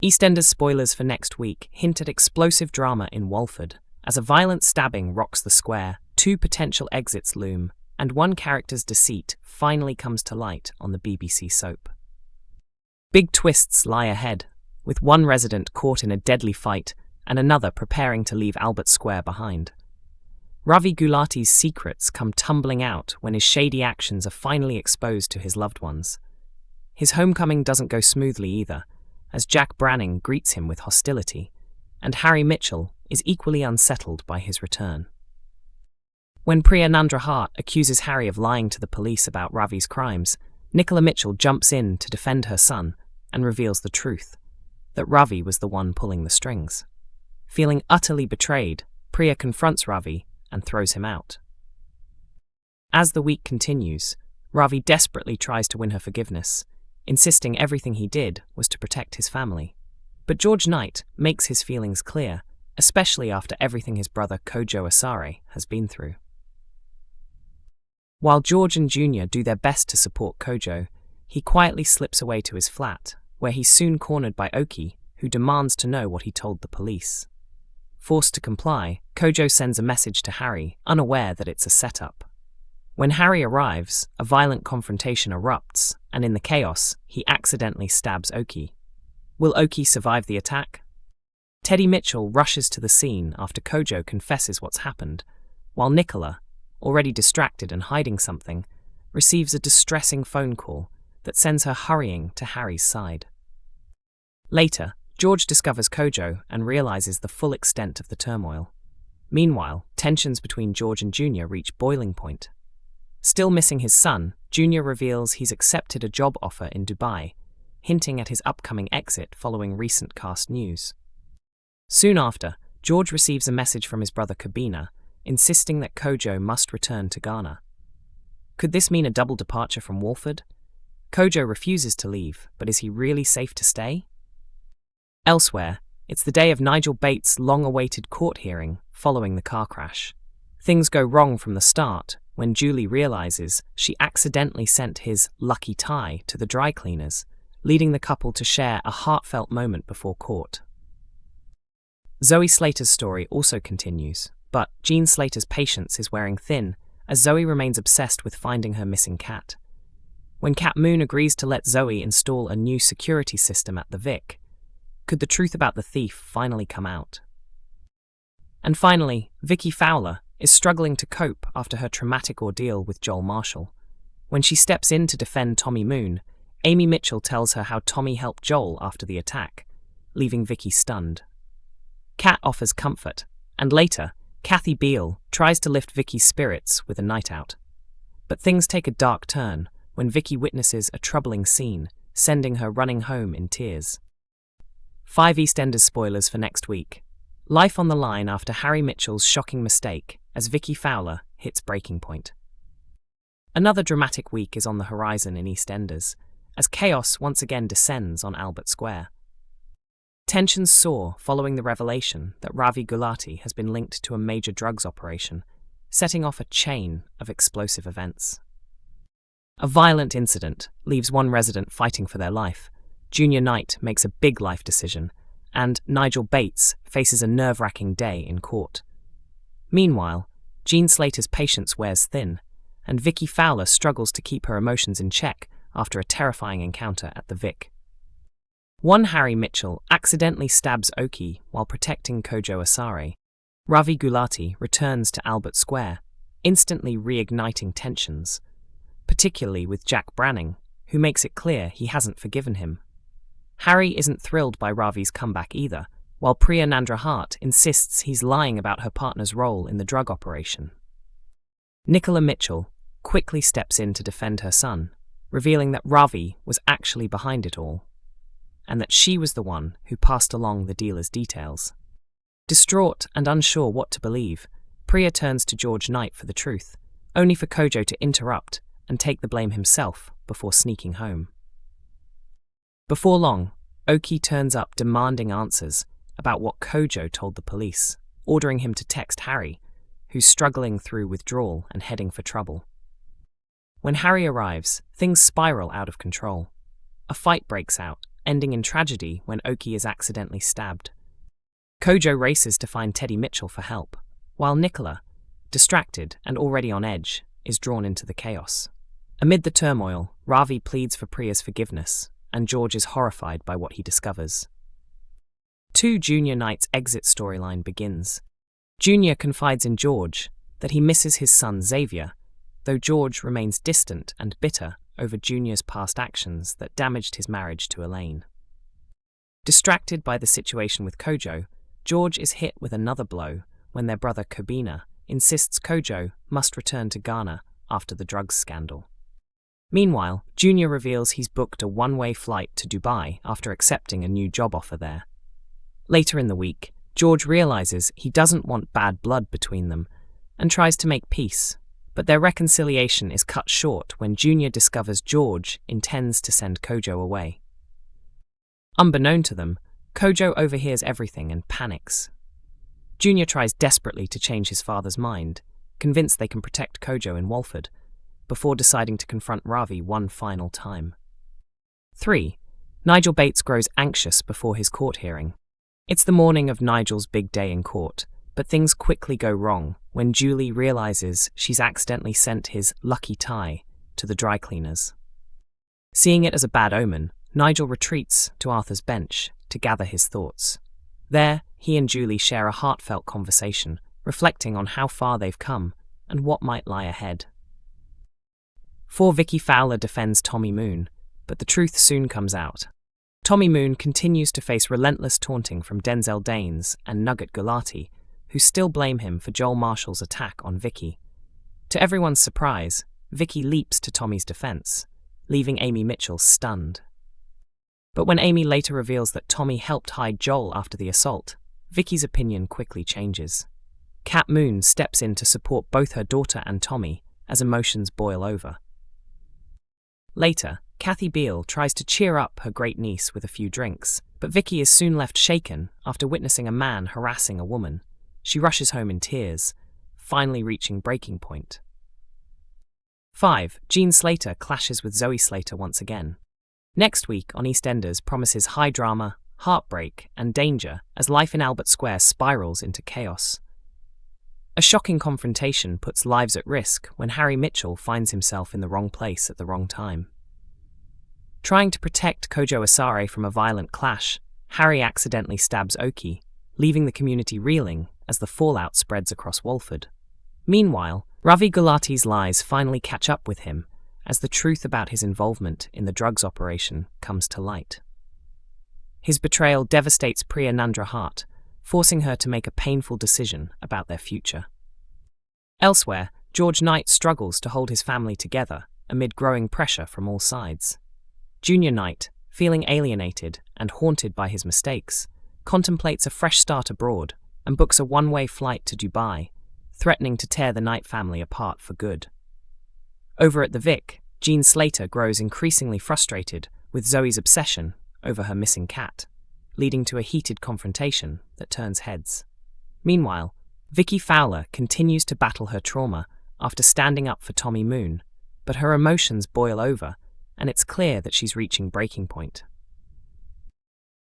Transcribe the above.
EastEnders spoilers for next week hint at explosive drama in Walford. As a violent stabbing rocks the square, two potential exits loom, and one character's deceit finally comes to light on the BBC soap. Big twists lie ahead, with one resident caught in a deadly fight and another preparing to leave Albert Square behind. Ravi Gulati's secrets come tumbling out when his shady actions are finally exposed to his loved ones. His homecoming doesn't go smoothly either, as Jack Branning greets him with hostility, and Harry Mitchell is equally unsettled by his return. When Priya Nandrahat accuses Harry of lying to the police about Ravi's crimes, Nicola Mitchell jumps in to defend her son and reveals the truth, that Ravi was the one pulling the strings. Feeling utterly betrayed, Priya confronts Ravi and throws him out. As the week continues, Ravi desperately tries to win her forgiveness, insisting everything he did was to protect his family. But George Knight makes his feelings clear, especially after everything his brother Kojo Asare has been through. While George and Junior do their best to support Kojo, he quietly slips away to his flat, where he's soon cornered by Okie, who demands to know what he told the police. Forced to comply, Kojo sends a message to Harry, unaware that it's a setup. When Harry arrives, a violent confrontation erupts, and in the chaos, he accidentally stabs Okie. Will Okie survive the attack? Teddy Mitchell rushes to the scene after Kojo confesses what's happened, while Nicola, already distracted and hiding something, receives a distressing phone call that sends her hurrying to Harry's side. Later, George discovers Kojo and realizes the full extent of the turmoil. Meanwhile, tensions between George and Junior reach boiling point. Still missing his son, Junior reveals he's accepted a job offer in Dubai, hinting at his upcoming exit following recent cast news. Soon after, George receives a message from his brother Kabina, insisting that Kojo must return to Ghana. Could this mean a double departure from Walford? Kojo refuses to leave, but is he really safe to stay? Elsewhere, it's the day of Nigel Bates' long-awaited court hearing following the car crash. Things go wrong from the start when Julie realizes she accidentally sent his lucky tie to the dry cleaners, leading the couple to share a heartfelt moment before court. Zoe Slater's story also continues, but Jean Slater's patience is wearing thin as Zoe remains obsessed with finding her missing cat. When Cat Moon agrees to let Zoe install a new security system at the Vic, could the truth about the thief finally come out? And finally, Vicki Fowler is struggling to cope after her traumatic ordeal with Joel Marshall. When she steps in to defend Tommy Moon, Amy Mitchell tells her how Tommy helped Joel after the attack, leaving Vicki stunned. Kat offers comfort, and later, Kathy Beale tries to lift Vicki's spirits with a night out. But things take a dark turn when Vicki witnesses a troubling scene, sending her running home in tears. 5 EastEnders spoilers for next week. Life on the line after Harry Mitchell's shocking mistake as Vicki Fowler hits breaking point. Another dramatic week is on the horizon in EastEnders, as chaos once again descends on Albert Square. Tensions soar following the revelation that Ravi Gulati has been linked to a major drugs operation, setting off a chain of explosive events. A violent incident leaves one resident fighting for their life, Junior Knight makes a big life decision, and Nigel Bates faces a nerve-wracking day in court. Meanwhile, Jean Slater's patience wears thin, and Vicki Fowler struggles to keep her emotions in check after a terrifying encounter at the Vic. One Harry Mitchell accidentally stabs Okie while protecting Kojo Asare. Ravi Gulati returns to Albert Square, instantly reigniting tensions, particularly with Jack Branning, who makes it clear he hasn't forgiven him. Harry isn't thrilled by Ravi's comeback either, while Priya Nandrahat insists he's lying about her partner's role in the drug operation. Nicola Mitchell quickly steps in to defend her son, revealing that Ravi was actually behind it all, and that she was the one who passed along the dealer's details. Distraught and unsure what to believe, Priya turns to George Knight for the truth, only for Kojo to interrupt and take the blame himself before sneaking home. Before long, Okie turns up demanding answers about what Kojo told the police, ordering him to text Harry, who's struggling through withdrawal and heading for trouble. When Harry arrives, things spiral out of control. A fight breaks out, ending in tragedy when Okie is accidentally stabbed. Kojo races to find Teddy Mitchell for help, while Nicola, distracted and already on edge, is drawn into the chaos. Amid the turmoil, Ravi pleads for Priya's forgiveness, and George is horrified by what he discovers. 2 Junior Knight's exit storyline begins. Junior confides in George that he misses his son Xavier, though George remains distant and bitter over Junior's past actions that damaged his marriage to Elaine. Distracted by the situation with Kojo, George is hit with another blow when their brother Kobina insists Kojo must return to Ghana after the drugs scandal. Meanwhile, Junior reveals he's booked a one-way flight to Dubai after accepting a new job offer there. Later in the week, George realizes he doesn't want bad blood between them and tries to make peace, but their reconciliation is cut short when Junior discovers George intends to send Kojo away. Unbeknown to them, Kojo overhears everything and panics. Junior tries desperately to change his father's mind, convinced they can protect Kojo in Walford, before deciding to confront Ravi one final time. 3. Nigel Bates grows anxious before his court hearing. It's the morning of Nigel's big day in court, but things quickly go wrong when Julie realizes she's accidentally sent his lucky tie to the dry cleaners. Seeing it as a bad omen, Nigel retreats to Arthur's bench to gather his thoughts. There, he and Julie share a heartfelt conversation, reflecting on how far they've come and what might lie ahead. 4. Vicki Fowler defends Tommy Moon, but the truth soon comes out. Tommy Moon continues to face relentless taunting from Denzel Danes and Nigel Gulati, who still blame him for Joel Marshall's attack on Vicki. To everyone's surprise, Vicki leaps to Tommy's defense, leaving Amy Mitchell stunned. But when Amy later reveals that Tommy helped hide Joel after the assault, Vicki's opinion quickly changes. Kat Moon steps in to support both her daughter and Tommy as emotions boil over. Later, Kathy Beale tries to cheer up her great niece with a few drinks, but Vicki is soon left shaken after witnessing a man harassing a woman. She rushes home in tears, finally reaching breaking point. 5. Jean Slater clashes with Zoe Slater once again. Next week on EastEnders promises high drama, heartbreak, and danger as life in Albert Square spirals into chaos. A shocking confrontation puts lives at risk when Harry Mitchell finds himself in the wrong place at the wrong time. Trying to protect Kojo Asare from a violent clash, Harry accidentally stabs Okie, leaving the community reeling as the fallout spreads across Walford. Meanwhile, Ravi Gulati's lies finally catch up with him as the truth about his involvement in the drugs operation comes to light. His betrayal devastates Priya Nandra Hart, forcing her to make a painful decision about their future. Elsewhere, George Knight struggles to hold his family together amid growing pressure from all sides. Junior Knight, feeling alienated and haunted by his mistakes, contemplates a fresh start abroad and books a one-way flight to Dubai, threatening to tear the Knight family apart for good. Over at the Vic, Jean Slater grows increasingly frustrated with Zoe's obsession over her missing cat, leading to a heated confrontation that turns heads. Meanwhile, Vicki Fowler continues to battle her trauma after standing up for Tommy Moon, but her emotions boil over, and it's clear that she's reaching breaking point.